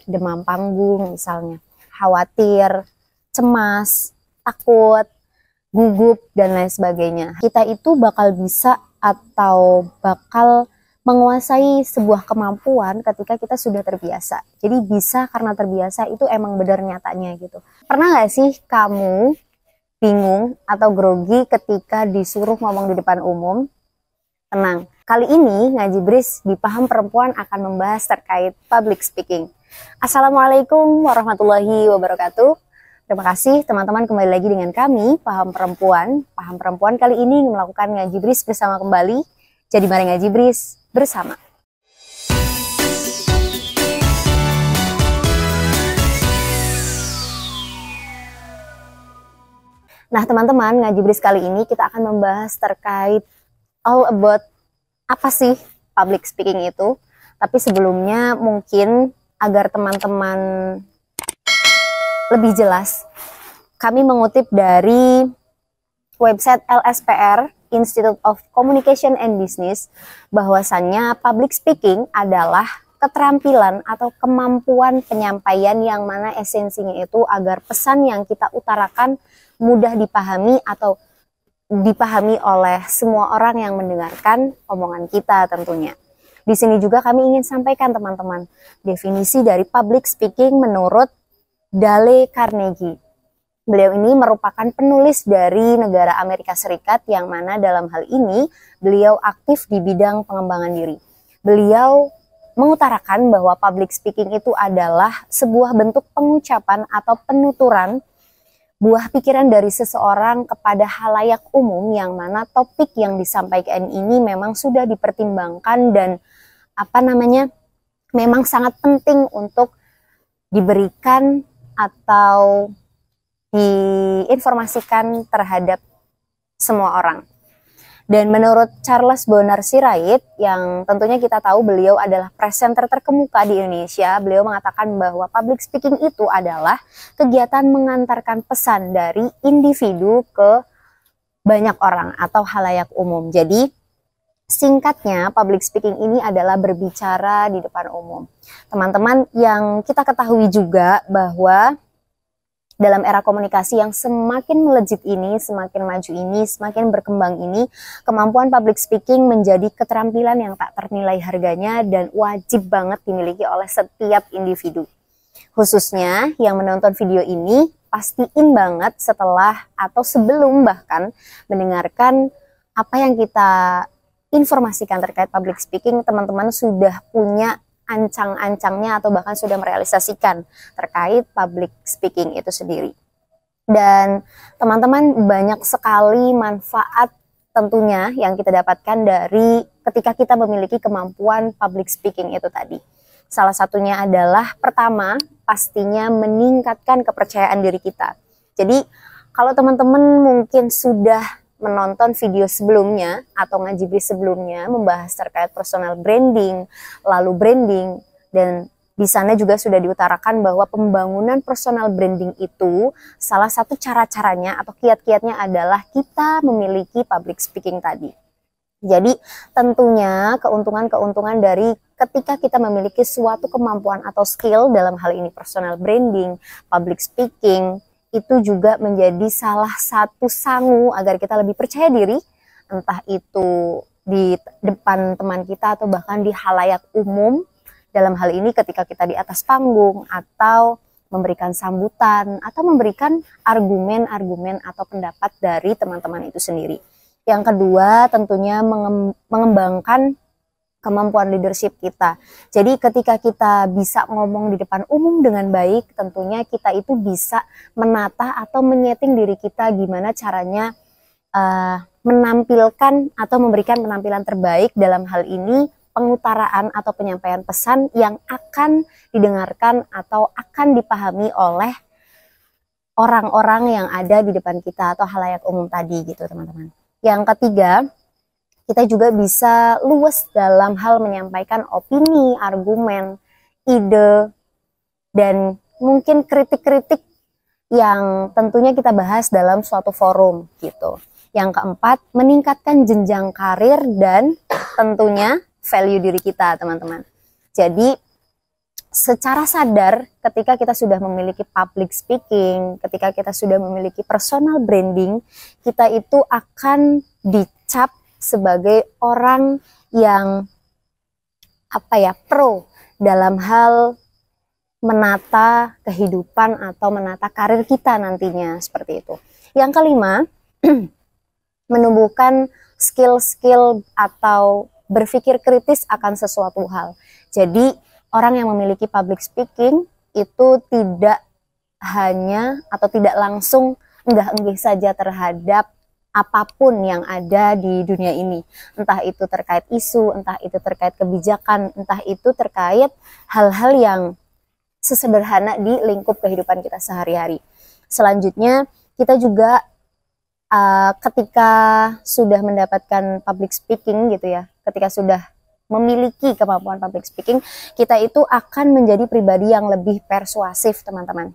demam panggung misalnya, khawatir, cemas, takut, gugup, dan lain sebagainya. Kita itu bakal bisa atau bakal menguasai sebuah kemampuan ketika kita sudah terbiasa. Jadi bisa karena terbiasa itu emang benar nyatanya gitu. Pernah nggak sih kamu bingung atau grogi ketika disuruh ngomong di depan umum? Tenang, kali ini Ngaji Bris di Paham Perempuan akan membahas terkait public speaking. Assalamualaikum warahmatullahi wabarakatuh. Terima kasih teman-teman, kembali lagi dengan kami Paham Perempuan. Paham Perempuan kali ini melakukan Ngaji Bris bersama kembali. Jadi mari Ngaji Bris bersama. Nah teman-teman, Ngaji Bris kali ini kita akan membahas terkait all about apa sih public speaking itu. Tapi sebelumnya mungkin agar teman-teman lebih jelas, kami mengutip dari website LSPR, Institute of Communication and Business, bahwasannya public speaking adalah keterampilan atau kemampuan penyampaian yang mana esensinya itu agar pesan yang kita utarakan mudah dipahami atau dipahami oleh semua orang yang mendengarkan omongan kita tentunya. Di sini juga kami ingin sampaikan teman-teman definisi dari public speaking menurut Dale Carnegie. Beliau ini merupakan penulis dari negara Amerika Serikat yang mana dalam hal ini beliau aktif di bidang pengembangan diri. Beliau mengutarakan bahwa public speaking itu adalah sebuah bentuk pengucapan atau penuturan buah pikiran dari seseorang kepada halayak umum yang mana topik yang disampaikan ini memang sudah dipertimbangkan dan memang sangat penting untuk diberikan atau diinformasikan terhadap semua orang. Dan menurut Charles Bonar Sirait, yang tentunya kita tahu beliau adalah presenter terkemuka di Indonesia, beliau mengatakan bahwa public speaking itu adalah kegiatan mengantarkan pesan dari individu ke banyak orang atau halayak umum. Jadi singkatnya public speaking ini adalah berbicara di depan umum. Teman-teman, yang kita ketahui juga bahwa dalam era komunikasi yang semakin melejit ini, semakin maju ini, semakin berkembang ini, kemampuan public speaking menjadi keterampilan yang tak ternilai harganya dan wajib banget dimiliki oleh setiap individu. Khususnya yang menonton video ini, pastiin banget setelah atau sebelum bahkan mendengarkan apa yang kita informasikan terkait public speaking, teman-teman sudah punya ancang-ancangnya atau bahkan sudah merealisasikan terkait public speaking itu sendiri. Dan teman-teman, banyak sekali manfaat tentunya yang kita dapatkan dari ketika kita memiliki kemampuan public speaking itu tadi. Salah satunya adalah pertama, pastinya meningkatkan kepercayaan diri kita. Jadi kalau teman-teman mungkin sudah menonton video sebelumnya atau Ngaji Bris sebelumnya membahas terkait personal branding, lalu branding, dan di sana juga sudah diutarakan bahwa pembangunan personal branding itu salah satu cara-caranya atau kiat-kiatnya adalah kita memiliki public speaking tadi. Jadi tentunya keuntungan-keuntungan dari ketika kita memiliki suatu kemampuan atau skill dalam hal ini personal branding, public speaking, itu juga menjadi salah satu sangu agar kita lebih percaya diri, entah itu di depan teman kita atau bahkan di halayak umum, dalam hal ini ketika kita di atas panggung atau memberikan sambutan atau memberikan argumen-argumen atau pendapat dari teman-teman itu sendiri. Yang kedua tentunya mengembangkan kemampuan leadership kita. Jadi ketika kita bisa ngomong di depan umum dengan baik, tentunya kita itu bisa menata atau menyeting diri kita gimana caranya menampilkan atau memberikan penampilan terbaik dalam hal ini pengutaraan atau penyampaian pesan yang akan didengarkan atau akan dipahami oleh orang-orang yang ada di depan kita atau halayak umum tadi gitu teman-teman. Yang ketiga, kita juga bisa luas dalam hal menyampaikan opini, argumen, ide, dan mungkin kritik-kritik yang tentunya kita bahas dalam suatu forum gitu. Yang keempat, meningkatkan jenjang karir dan tentunya value diri kita teman-teman. Jadi secara sadar ketika kita sudah memiliki public speaking, ketika kita sudah memiliki personal branding, kita itu akan dicap sebagai orang yang pro dalam hal menata kehidupan atau menata karir kita nantinya, seperti itu. Yang kelima, menumbuhkan skill-skill atau berpikir kritis akan sesuatu hal. Jadi orang yang memiliki public speaking itu tidak hanya atau tidak langsung enggah-enggih saja terhadap apapun yang ada di dunia ini. Entah itu terkait isu, entah itu terkait kebijakan, entah itu terkait hal-hal yang sesederhana di lingkup kehidupan kita sehari-hari. Selanjutnya, kita juga ketika sudah mendapatkan public speaking gitu ya, ketika sudah memiliki kemampuan public speaking, kita itu akan menjadi pribadi yang lebih persuasif, teman-teman.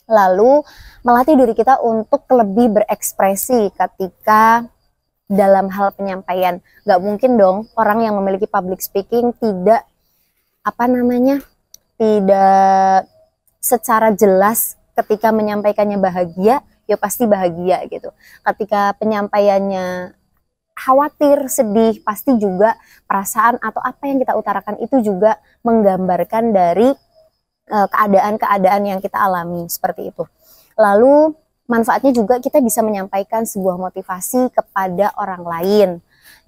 Lalu melatih diri kita untuk lebih berekspresi ketika dalam hal penyampaian. Gak mungkin dong orang yang memiliki public speaking tidak tidak secara jelas ketika menyampaikannya bahagia, ya pasti bahagia gitu. Ketika penyampaiannya khawatir, sedih, pasti juga perasaan atau apa yang kita utarakan itu juga menggambarkan dari keadaan-keadaan yang kita alami, seperti itu. Lalu manfaatnya juga kita bisa menyampaikan sebuah motivasi kepada orang lain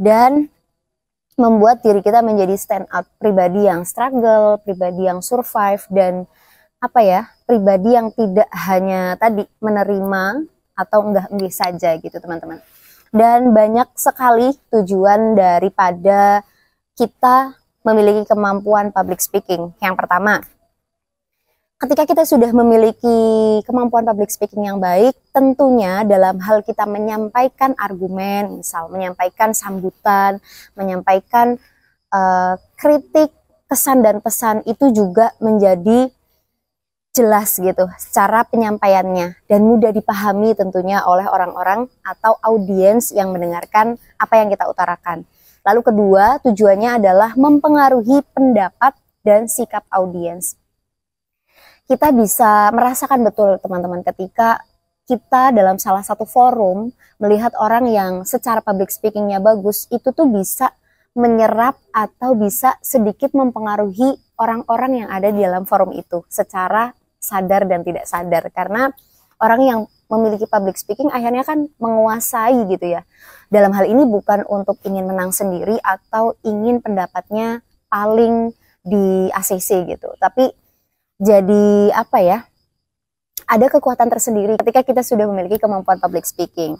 dan membuat diri kita menjadi stand out, pribadi yang struggle, pribadi yang survive, dan pribadi yang tidak hanya tadi menerima atau enggah-enggih saja gitu, teman-teman. Dan banyak sekali tujuan daripada kita memiliki kemampuan public speaking. Yang pertama, ketika kita sudah memiliki kemampuan public speaking yang baik, tentunya dalam hal kita menyampaikan argumen, misal menyampaikan sambutan, menyampaikan kritik, kesan dan pesan itu juga menjadi jelas gitu secara penyampaiannya dan mudah dipahami tentunya oleh orang-orang atau audiens yang mendengarkan apa yang kita utarakan. Lalu kedua, tujuannya adalah mempengaruhi pendapat dan sikap audiens. Kita bisa merasakan betul, teman-teman, ketika kita dalam salah satu forum melihat orang yang secara public speakingnya bagus, itu tuh bisa menyerap atau bisa sedikit mempengaruhi orang-orang yang ada di dalam forum itu secara sadar dan tidak sadar, karena orang yang memiliki public speaking akhirnya kan menguasai gitu ya. Dalam hal ini bukan untuk ingin menang sendiri atau ingin pendapatnya paling di ACC gitu, tapi jadi ada kekuatan tersendiri ketika kita sudah memiliki kemampuan public speaking.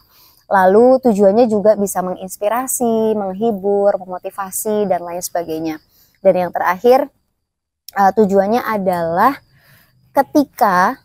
Lalu tujuannya juga bisa menginspirasi, menghibur, memotivasi, dan lain sebagainya. Dan yang terakhir, tujuannya adalah ketika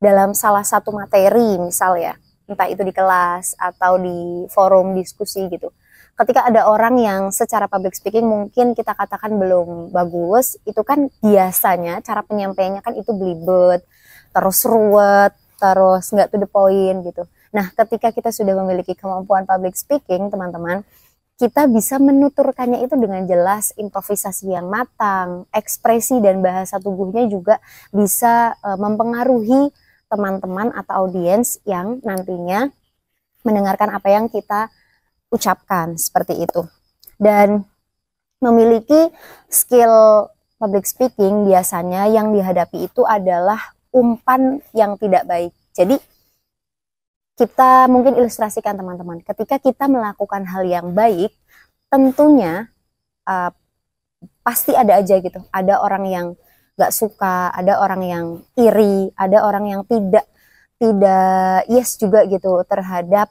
dalam salah satu materi, misal ya, entah itu di kelas atau di forum diskusi gitu, ketika ada orang yang secara public speaking mungkin kita katakan belum bagus, itu kan biasanya cara penyampaiannya kan itu belibet, terus ruwet, terus nggak to the point gitu. Nah, ketika kita sudah memiliki kemampuan public speaking, teman-teman, kita bisa menuturkannya itu dengan jelas, improvisasi yang matang, ekspresi dan bahasa tubuhnya juga bisa mempengaruhi teman-teman atau audiens yang nantinya mendengarkan apa yang kita ucapkan, seperti itu. Dan memiliki skill public speaking biasanya yang dihadapi itu adalah umpan yang tidak baik. Jadi kita mungkin ilustrasikan, teman-teman, ketika kita melakukan hal yang baik, tentunya pasti ada aja gitu, ada orang yang gak suka, ada orang yang iri, ada orang yang tidak yes juga gitu terhadap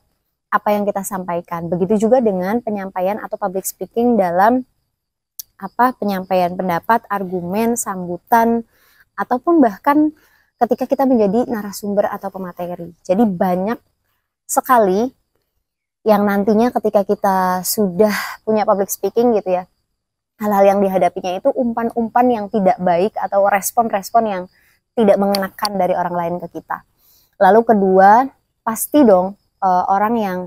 apa yang kita sampaikan. Begitu juga dengan penyampaian atau public speaking dalam penyampaian pendapat, argumen, sambutan, ataupun bahkan ketika kita menjadi narasumber atau pemateri. Jadi banyak sekali yang nantinya ketika kita sudah punya public speaking gitu ya, hal-hal yang dihadapinya itu umpan-umpan yang tidak baik atau respon-respon yang tidak mengenakan dari orang lain ke kita. Lalu kedua, pasti dong orang yang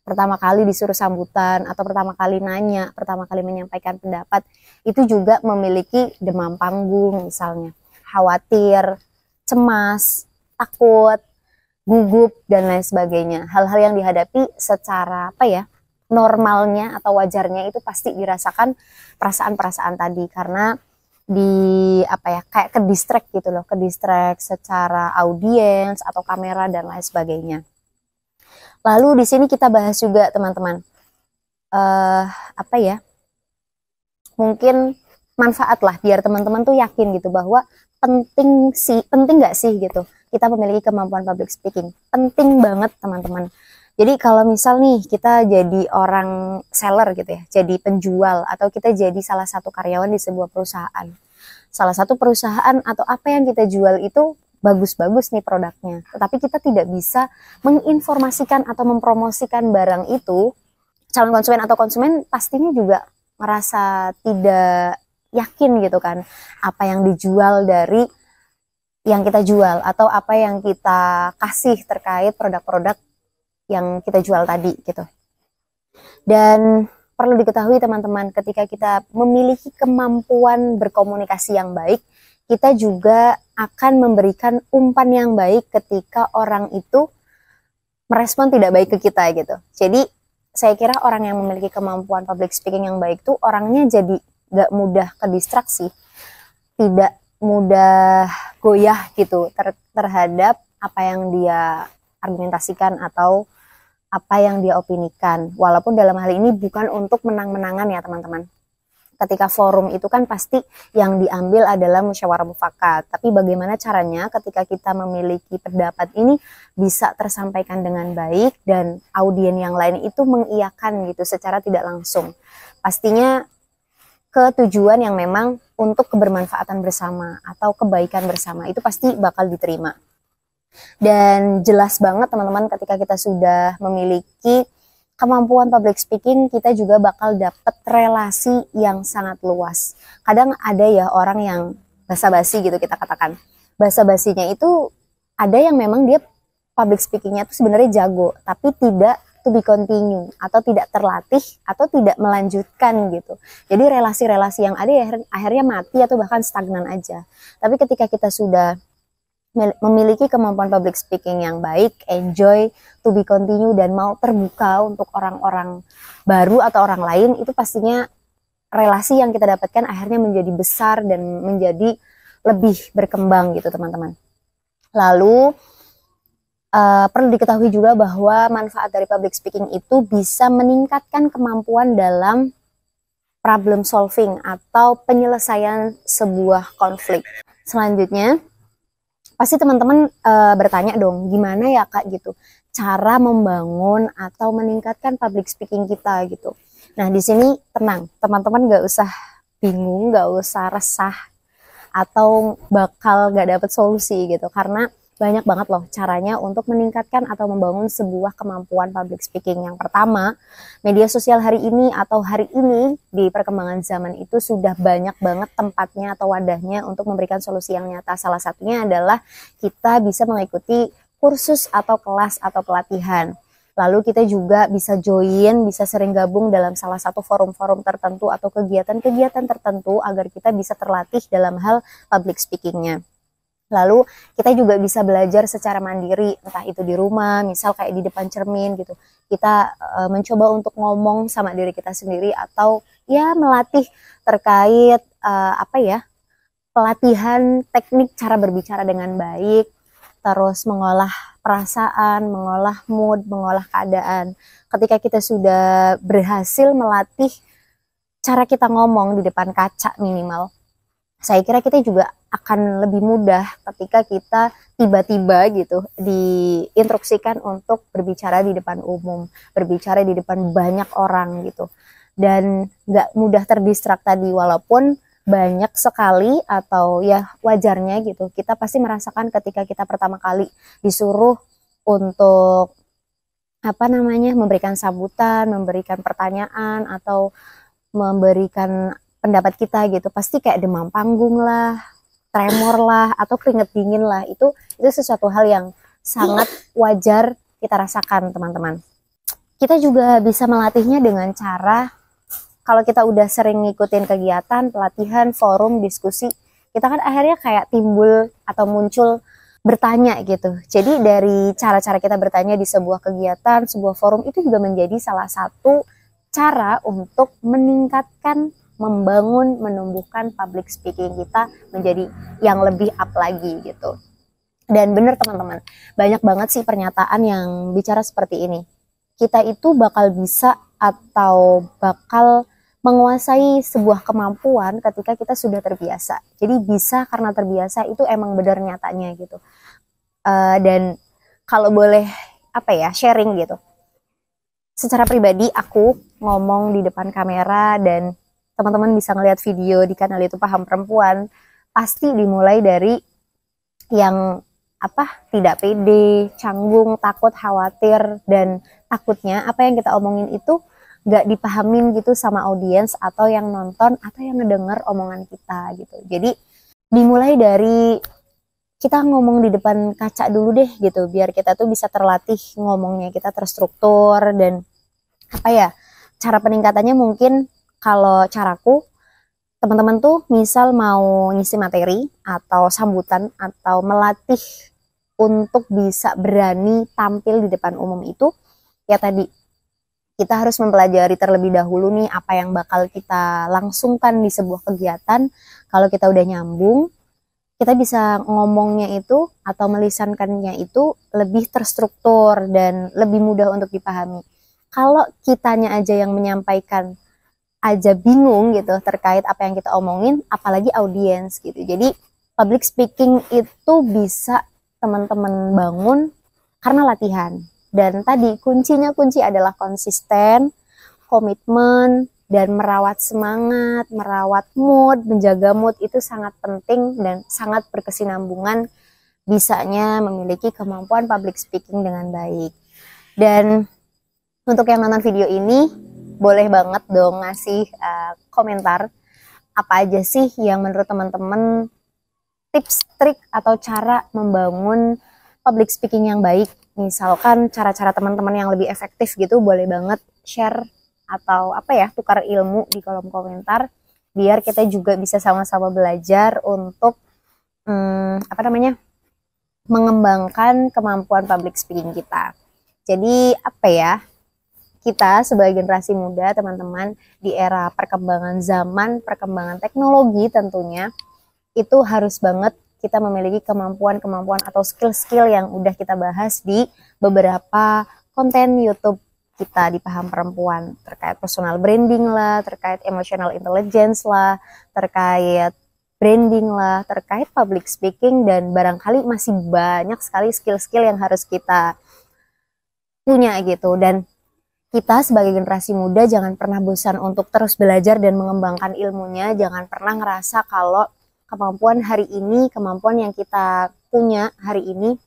pertama kali disuruh sambutan atau pertama kali nanya, pertama kali menyampaikan pendapat, itu juga memiliki demam panggung misalnya, khawatir, cemas, takut, gugup, dan lain sebagainya. Hal-hal yang dihadapi secara normalnya atau wajarnya itu pasti dirasakan perasaan-perasaan tadi, karena kayak ke distract gitu loh, ke distract secara audiens atau kamera dan lain sebagainya. Lalu di sini kita bahas juga teman-teman, mungkin manfaat lah biar teman-teman tuh yakin gitu bahwa penting nggak sih gitu kita memiliki kemampuan public speaking. Penting banget teman-teman. Jadi kalau misal nih kita jadi orang seller gitu ya, jadi penjual, atau kita jadi salah satu karyawan di sebuah perusahaan. Salah satu perusahaan atau apa yang kita jual itu bagus-bagus nih produknya, tetapi kita tidak bisa menginformasikan atau mempromosikan barang itu, calon konsumen atau konsumen pastinya juga merasa tidak yakin gitu kan, apa yang dijual dari yang kita jual atau apa yang kita kasih terkait produk-produk yang kita jual tadi gitu. Dan perlu diketahui teman-teman, ketika kita memiliki kemampuan berkomunikasi yang baik, kita juga akan memberikan umpan yang baik ketika orang itu merespon tidak baik ke kita gitu. Jadi saya kira orang yang memiliki kemampuan public speaking yang baik tuh orangnya jadi gak mudah ke distraksi, tidak mudah goyah gitu terhadap apa yang dia argumentasikan atau apa yang dia opinikan. Walaupun dalam hal ini bukan untuk menang-menangan ya teman-teman. Ketika forum itu kan pasti yang diambil adalah musyawarah mufakat. Tapi bagaimana caranya ketika kita memiliki pendapat ini bisa tersampaikan dengan baik dan audien yang lain itu mengiyakan gitu secara tidak langsung. Pastinya ke tujuan yang memang untuk kebermanfaatan bersama atau kebaikan bersama itu pasti bakal diterima. Dan jelas banget teman-teman, ketika kita sudah memiliki kemampuan public speaking, kita juga bakal dapat relasi yang sangat luas. Kadang ada ya orang yang basa-basi gitu kita katakan. Basa-basinya itu ada yang memang dia public speakingnya itu sebenarnya jago, tapi tidak to be continue atau tidak terlatih atau tidak melanjutkan gitu. Jadi relasi-relasi yang ada ya akhirnya mati atau bahkan stagnan aja. Tapi ketika kita sudah memiliki kemampuan public speaking yang baik, enjoy, to be continue, dan mau terbuka untuk orang-orang baru atau orang lain, itu pastinya relasi yang kita dapatkan akhirnya menjadi besar dan menjadi lebih berkembang gitu teman-teman. Lalu perlu diketahui juga bahwa manfaat dari public speaking itu bisa meningkatkan kemampuan dalam problem solving atau penyelesaian sebuah konflik. Selanjutnya, pasti teman-teman bertanya dong, gimana ya Kak gitu cara membangun atau meningkatkan public speaking kita gitu. Nah di sini tenang, teman-teman gak usah bingung, gak usah resah atau bakal gak dapet solusi gitu, karena banyak banget loh caranya untuk meningkatkan atau membangun sebuah kemampuan public speaking. Yang pertama, media sosial hari ini atau hari ini di perkembangan zaman itu sudah banyak banget tempatnya atau wadahnya untuk memberikan solusi yang nyata. Salah satunya adalah kita bisa mengikuti kursus atau kelas atau pelatihan. Lalu kita juga bisa join, bisa sering gabung dalam salah satu forum-forum tertentu atau kegiatan-kegiatan tertentu agar kita bisa terlatih dalam hal public speakingnya. Lalu kita juga bisa belajar secara mandiri, entah itu di rumah, misal kayak di depan cermin gitu. Kita mencoba untuk ngomong sama diri kita sendiri atau ya melatih terkait pelatihan teknik cara berbicara dengan baik, terus mengolah perasaan, mengolah mood, mengolah keadaan. Ketika kita sudah berhasil melatih cara kita ngomong di depan kaca minimal, saya kira kita juga akan lebih mudah ketika kita tiba-tiba gitu diinstruksikan untuk berbicara di depan umum, berbicara di depan banyak orang gitu. Dan gak mudah terdistrak tadi, walaupun banyak sekali atau ya wajarnya gitu, kita pasti merasakan ketika kita pertama kali disuruh untuk memberikan sambutan, memberikan pertanyaan atau memberikan pendapat kita gitu, pasti kayak demam panggung lah, tremor lah, atau keringet dingin lah. Itu sesuatu hal yang sangat wajar kita rasakan teman-teman. Kita juga bisa melatihnya dengan cara kalau kita udah sering ngikutin kegiatan, pelatihan, forum, diskusi, kita kan akhirnya kayak timbul atau muncul bertanya gitu. Jadi dari cara-cara kita bertanya di sebuah kegiatan, sebuah forum itu juga menjadi salah satu cara untuk meningkatkan, membangun, menumbuhkan public speaking kita menjadi yang lebih up lagi gitu. Dan bener teman-teman, banyak banget sih pernyataan yang bicara seperti ini. Kita itu bakal bisa atau bakal menguasai sebuah kemampuan ketika kita sudah terbiasa. Jadi bisa karena terbiasa itu emang benar nyatanya gitu. Dan kalau boleh sharing gitu. Secara pribadi aku ngomong di depan kamera dan teman-teman bisa ngeliat video di kanal itu Paham Perempuan, pasti dimulai dari yang tidak pede, canggung, takut, khawatir, dan takutnya apa yang kita omongin itu gak dipahamin gitu sama audiens atau yang nonton atau yang ngedenger omongan kita gitu. Jadi dimulai dari kita ngomong di depan kaca dulu deh gitu, biar kita tuh bisa terlatih ngomongnya, kita terstruktur. Dan cara peningkatannya mungkin kalau caraku, teman-teman tuh misal mau ngisi materi atau sambutan atau melatih untuk bisa berani tampil di depan umum itu, ya tadi kita harus mempelajari terlebih dahulu nih apa yang bakal kita langsungkan di sebuah kegiatan. Kalau kita udah nyambung, kita bisa ngomongnya itu atau melisankannya itu lebih terstruktur dan lebih mudah untuk dipahami. Kalau kitanya aja yang menyampaikan aja bingung gitu terkait apa yang kita omongin, apalagi audiens gitu. Jadi public speaking itu bisa teman-teman bangun karena latihan. Dan tadi kunci adalah konsisten, komitmen, dan merawat semangat, merawat mood, menjaga mood itu sangat penting dan sangat berkesinambungan bisanya memiliki kemampuan public speaking dengan baik. Dan untuk yang nonton video ini, boleh banget dong ngasih komentar apa aja sih yang menurut teman-teman tips, trik, atau cara membangun public speaking yang baik. Misalkan cara-cara teman-teman yang lebih efektif gitu, boleh banget share atau tukar ilmu di kolom komentar biar kita juga bisa sama-sama belajar untuk mengembangkan kemampuan public speaking kita. Jadi kita sebagai generasi muda teman-teman di era perkembangan zaman, perkembangan teknologi tentunya itu harus banget kita memiliki kemampuan-kemampuan atau skill-skill yang udah kita bahas di beberapa konten YouTube kita di Paham Perempuan, terkait personal branding lah, terkait emotional intelligence lah, terkait branding lah, terkait public speaking, dan barangkali masih banyak sekali skill-skill yang harus kita punya gitu. Dan kita sebagai generasi muda jangan pernah bosan untuk terus belajar dan mengembangkan ilmunya, jangan pernah ngerasa kalau kemampuan hari ini, kemampuan yang kita punya hari ini,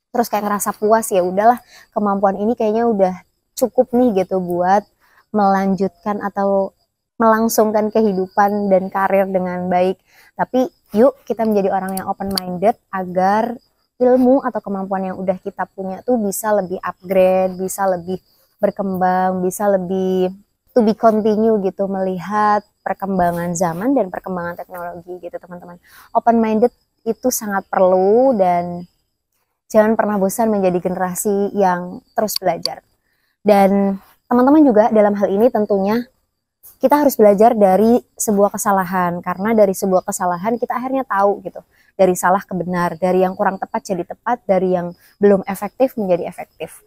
terus kayak ngerasa puas, ya udahlah kemampuan ini kayaknya udah cukup nih gitu buat melanjutkan atau melangsungkan kehidupan dan karir dengan baik. Tapi yuk kita menjadi orang yang open minded agar ilmu atau kemampuan yang udah kita punya tuh bisa lebih upgrade, bisa lebih berkembang, bisa lebih to be continue gitu, melihat perkembangan zaman dan perkembangan teknologi gitu teman-teman. Open minded itu sangat perlu dan jangan pernah bosan menjadi generasi yang terus belajar. Dan teman-teman juga dalam hal ini tentunya kita harus belajar dari sebuah kesalahan, karena dari sebuah kesalahan kita akhirnya tahu gitu, dari salah ke benar, dari yang kurang tepat jadi tepat, dari yang belum efektif menjadi efektif.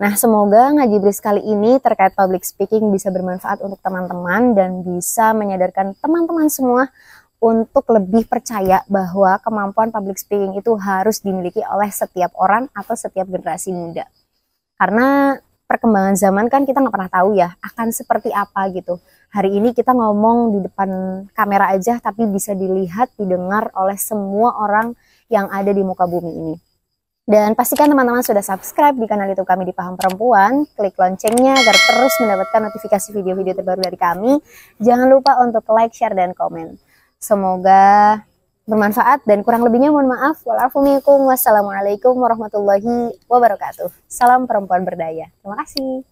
Nah, semoga Ngaji Bris kali ini terkait public speaking bisa bermanfaat untuk teman-teman dan bisa menyadarkan teman-teman semua untuk lebih percaya bahwa kemampuan public speaking itu harus dimiliki oleh setiap orang atau setiap generasi muda. Karena perkembangan zaman kan kita nggak pernah tahu ya akan seperti apa gitu. Hari ini kita ngomong di depan kamera aja tapi bisa dilihat, didengar oleh semua orang yang ada di muka bumi ini. Dan pastikan teman-teman sudah subscribe di kanal YouTube kami di Paham Perempuan. Klik loncengnya agar terus mendapatkan notifikasi video-video terbaru dari kami. Jangan lupa untuk like, share, dan komen. Semoga bermanfaat dan kurang lebihnya mohon maaf. Wassalamualaikum warahmatullahi wabarakatuh. Salam perempuan berdaya. Terima kasih.